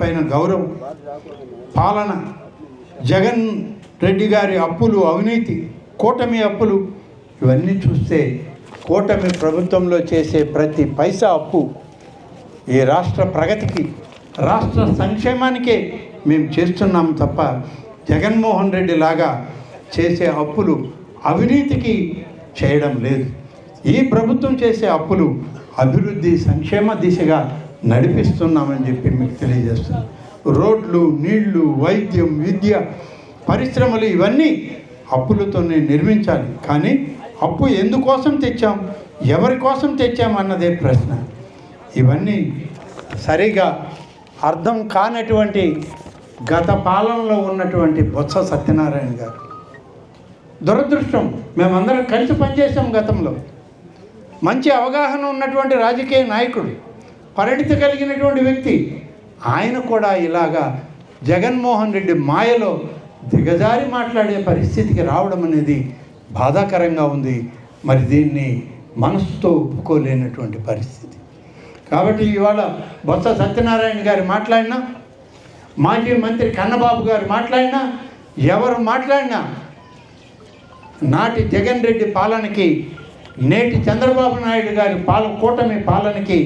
పైన గౌరవం, పాలన, జగన్ రెడ్డి గారి అప్పులు, అవినీతి, కూటమి అప్పులు ఇవన్నీ చూస్తే కూటమి ప్రభుత్వంలో చేసే ప్రతి పైసా అప్పు ఈ రాష్ట్ర ప్రగతికి, రాష్ట్ర సంక్షేమానికే మేము చేస్తున్నాం తప్ప జగన్మోహన్ రెడ్డి లాగా చేసే అప్పులు అవినీతికి చేయడం లేదు. ఈ ప్రభుత్వం చేసే అప్పులు అభివృద్ధి, సంక్షేమ దిశగా నడిపిస్తున్నామని చెప్పి మీకు తెలియజేస్తున్నాం. రోడ్లు, నీళ్లు, వైద్యం, విద్య, పరిశ్రమలు ఇవన్నీ అప్పులతోనే నిర్మించాలి. కానీ అప్పు ఎందుకోసం తెచ్చాం, ఎవరి కోసం తెచ్చాం అన్నదే ప్రశ్న. ఇవన్నీ సరిగా అర్థం కానటువంటి గత పాలనలో ఉన్నటువంటి బొత్స సత్యనారాయణ గారు. దురదృష్టం, మేమందరం కలిసి పనిచేసాం గతంలో. మంచి అవగాహన ఉన్నటువంటి రాజకీయ నాయకుడు, పరిణితి కలిగినటువంటి వ్యక్తి. ఆయన కూడా ఇలాగా జగన్మోహన్ రెడ్డి మాయలో దిగజారి మాట్లాడే పరిస్థితికి రావడం అనేది బాధాకరంగా ఉంది. మరి దీన్ని మనసుతో ఒప్పుకోలేనటువంటి పరిస్థితి. కాబట్టి ఇవాళ బొత్స సత్యనారాయణ గారు మాట్లాడినా, మాజీ మంత్రి కన్నబాబు గారు మాట్లాడినా, ఎవరు మాట్లాడినా నాటి జగన్ రెడ్డి పాలనకి, నేటి చంద్రబాబు నాయుడు గారి కూటమి పాలనకి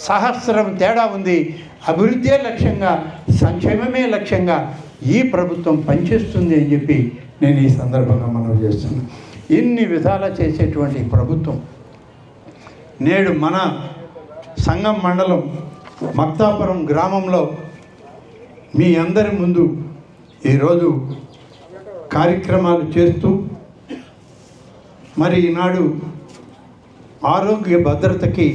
సహస్రం తేడా ఉంది. అభివృద్ధే లక్ష్యంగా, సంక్షేమమే లక్ష్యంగా ఈ ప్రభుత్వం పనిచేస్తుంది అని చెప్పి నేను ఈ సందర్భంగా మనవి చేస్తున్నాను. ఇన్ని విధాలా చేసేటువంటి ప్రభుత్వం నేడు మన సంగం మండలం మక్తాపురం గ్రామంలో మీ అందరి ముందు ఈరోజు కార్యక్రమాలు చేస్తూ మరి ఈనాడు ఆరోగ్య భద్రతకి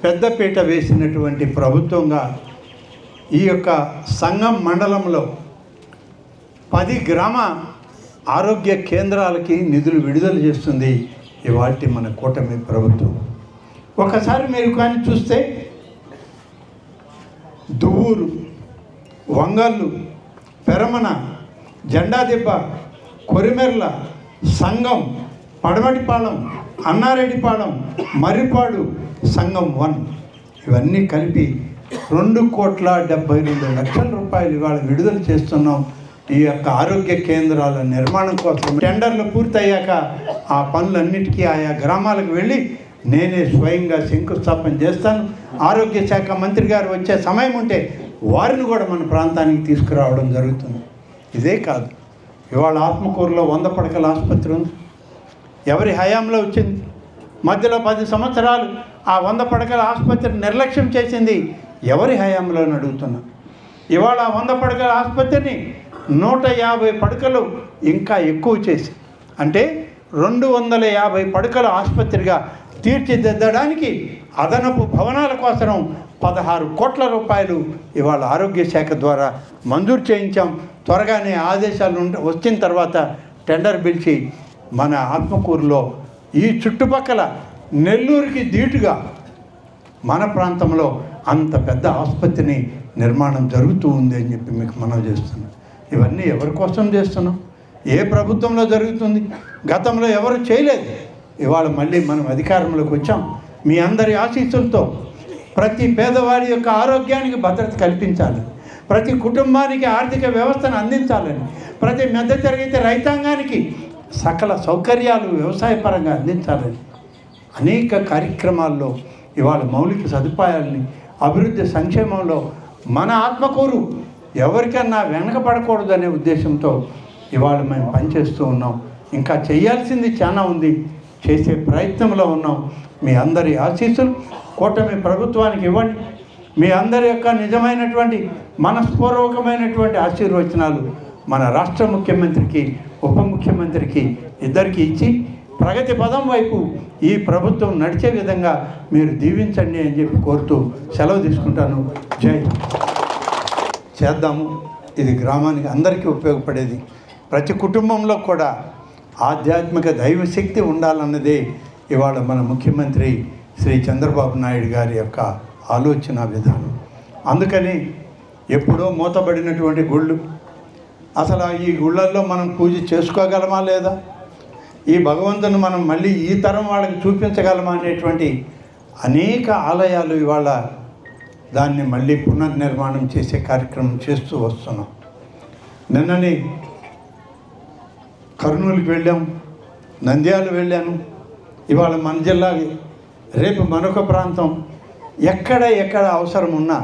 పెద్దపీట వేసినటువంటి ప్రభుత్వంగా ఈ యొక్క సంగం మండలంలో 10 గ్రామ ఆరోగ్య కేంద్రాలకి నిధులు విడుదల చేస్తుంది ఇవాల్టి మన కూటమి ప్రభుత్వం. ఒకసారి మీరు కానీ చూస్తే దువ్వూరు, వంగల్లు, పెరమన, జెండాదిబ్బ, కొరిమెర్ల, సంగం, పడమటిపాలెం, అన్నారెడ్డిపాలెం, మర్రిపాడు, సంగం 1 ఇవన్నీ కలిపి 2,72,00,000 రూపాయలు ఇవాళ విడుదల చేస్తున్నాం ఈ యొక్క ఆరోగ్య కేంద్రాల నిర్మాణం కోసం. టెండర్లు పూర్తయ్యాక ఆ పనులన్నిటికీ ఆయా గ్రామాలకు వెళ్ళి నేనే స్వయంగా శంకుస్థాపన చేస్తాను. ఆరోగ్య శాఖ మంత్రి గారు వచ్చే సమయం ఉంటే వారిని కూడా మన ప్రాంతానికి తీసుకురావడం జరుగుతుంది. ఇదే కాదు, ఇవాళ ఆత్మకూరులో 100 పడకల ఆసుపత్రి ఉంది. ఎవరి హయాంలో వచ్చింది? మధ్యలో 10 సంవత్సరాలు ఆ 100 పడకల ఆసుపత్రి నిర్లక్ష్యం చేసింది ఎవరి హయాంలో అని అడుగుతున్నా. ఇవాళ 100 పడకల ఆసుపత్రిని 150 పడకలు ఇంకా ఎక్కువ చేసి, అంటే 250 పడకల ఆసుపత్రిగా తీర్చిదిద్దడానికి అదనపు భవనాల కోసం 16 కోట్ల రూపాయలు ఇవాళ ఆరోగ్య శాఖ ద్వారా మంజూరు చేయించాం. త్వరగానే ఆదేశాలు వచ్చిన తర్వాత టెండర్ పిలిచి మన ఆత్మకూరులో ఈ చుట్టుపక్కల నెల్లూరుకి దీటుగా మన ప్రాంతంలో అంత పెద్ద ఆసుపత్రిని నిర్మాణం జరుగుతూ ఉంది అని చెప్పి మీకు మనవి చేస్తున్నాం. ఇవన్నీ ఎవరి కోసం చేస్తున్నాం? ఏ ప్రభుత్వంలో జరుగుతుంది? గతంలో ఎవరు చేయలేదు. ఇవాళ మళ్ళీ మనం అధికారంలోకి వచ్చాం. మీ అందరి ఆశీస్సులతో ప్రతి పేదవాడి యొక్క ఆరోగ్యానికి భద్రత కల్పించాలి, ప్రతి కుటుంబానికి ఆర్థిక వ్యవస్థను అందించాలని, ప్రతి మధ్యతరగతి రైతాంగానికి సకల సౌకర్యాలు వ్యవసాయపరంగా అందించాలని అనేక కార్యక్రమాల్లో ఇవాళ మౌలిక సదుపాయాలని, అభివృద్ధి, సంక్షేమంలో మన ఆత్మకూరు ఎవరికన్నా వెనకబడకూడదు అనే ఉద్దేశంతో ఇవాళ మేము పనిచేస్తూ ఉన్నాం. ఇంకా చేయాల్సింది చాలా ఉంది, చేసే ప్రయత్నంలో ఉన్నాం. మీ అందరి ఆశీస్సులు కూటమి ప్రభుత్వానికి ఇవ్వండి. మీ అందరి యొక్క నిజమైనటువంటి మనస్పూర్వకమైనటువంటి ఆశీర్వచనాలు మన రాష్ట్ర ముఖ్యమంత్రికి, ఉప ముఖ్యమంత్రికి ఇద్దరికి ఇచ్చి ప్రగతి పదం వైపు ఈ ప్రభుత్వం నడిచే విధంగా మీరు దీవించండి అని చెప్పి కోరుతూ సెలవు తీసుకుంటాను. జై చేద్దాము. ఇది గ్రామానికి అందరికీ ఉపయోగపడేది. ప్రతి కుటుంబంలో కూడా ఆధ్యాత్మిక దైవశక్తి ఉండాలన్నదే ఇవాళ మన ముఖ్యమంత్రి శ్రీ చంద్రబాబు నాయుడు గారి యొక్క ఆలోచన విధానం. అందుకని ఎప్పుడో మూతబడినటువంటి గుళ్ళు, అసలు ఈ గుళ్ళల్లో మనం పూజ చేసుకోగలమా లేదా, ఈ భగవంతుని మనం మళ్ళీ ఈ తరం వాళ్ళకి చూపించగలమా అనేటువంటి అనేక ఆలయాలు ఇవాళ దాన్ని మళ్ళీ పునర్నిర్మాణం చేసే కార్యక్రమం చేస్తూ వస్తున్నాం. నిన్ననే కర్నూలుకి వెళ్ళాం, నంద్యాల వెళ్ళాను. ఇవాళ మన జిల్లా, రేపు మరొక ప్రాంతం. ఎక్కడ అవసరం ఉన్నా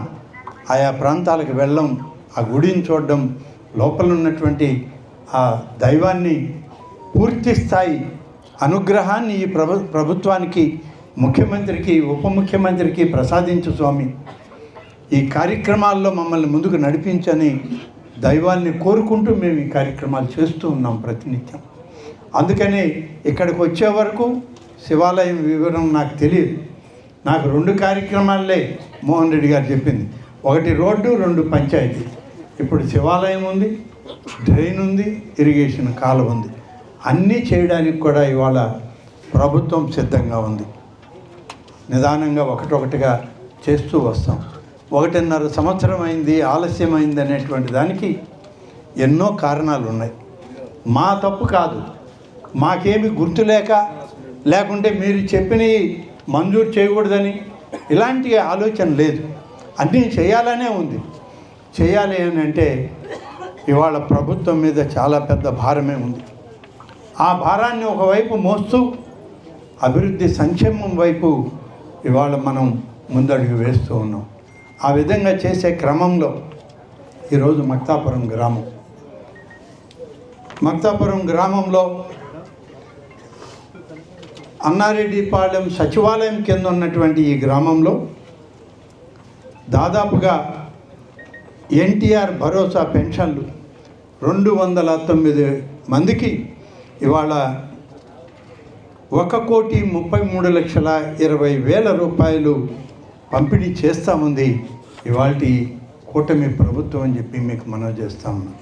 ఆయా ప్రాంతాలకు వెళ్ళడం, ఆ గుడిని చూడడం, లోపల ఉన్నటువంటి ఆ దైవాన్ని పూర్తి స్థాయి అనుగ్రహాన్ని ఈ ప్రభుత్వానికి, ముఖ్యమంత్రికి, ఉప ముఖ్యమంత్రికి ప్రసాదించు స్వామి. ఈ కార్యక్రమాల్లో మమ్మల్ని ముందుకు నడిపించని దైవాన్ని కోరుకుంటూ మేము ఈ కార్యక్రమాలు చేస్తూ ఉన్నాం ప్రతినిత్యం. అందుకని ఇక్కడికి వచ్చే వరకు శివాలయం వివరం నాకు తెలియదు. నాకు 2 కార్యక్రమాలే మోహన్ రెడ్డి గారు చెప్పింది. 1 రోడ్డు, 2 పంచాయతీ. ఇప్పుడు శివాలయం ఉంది, డ్రైన్ ఉంది, ఇరిగేషన్ కాలువ ఉంది. అన్నీ చేయడానికి కూడా ఇవాళ ప్రభుత్వం సిద్ధంగా ఉంది. నిదానంగా ఒకటొకటిగా చేస్తూ వస్తాం. 1.5 సంవత్సరం అయింది, ఆలస్యమైంది అనేటువంటి దానికి ఎన్నో కారణాలు ఉన్నాయి. మా తప్పు కాదు, మాకేమి గుర్తులేక, లేకుంటే మీరు చెప్పినవి మంజూరు చేయకూడదని ఇలాంటి ఆలోచన లేదు. అన్నీ చేయాలనే ఉంది. చేయాలి అని అంటే ఇవాళ ప్రభుత్వం మీద చాలా పెద్ద భారమే ఉంది. ఆ భారాన్ని ఒకవైపు మోస్తూ అభివృద్ధి సంక్షేమం వైపు ఇవాళ మనం ముందడుగు వేస్తూ ఉన్నాం. ఆ విధంగా చేసే క్రమంలో ఈరోజు మక్తాపురం గ్రామంలో అన్నారెడ్డిపాలెం సచివాలయం కింద ఉన్నటువంటి ఈ గ్రామంలో దాదాపుగా ఎన్టీఆర్ భరోసా పెన్షన్లు 209 మందికి ఇవాళ 1,33,20,000 రూపాయలు పంపిణీ చేస్తాముంది ఇవాళ కూటమి ప్రభుత్వం అని చెప్పి మీకు మనవి చేస్తాము.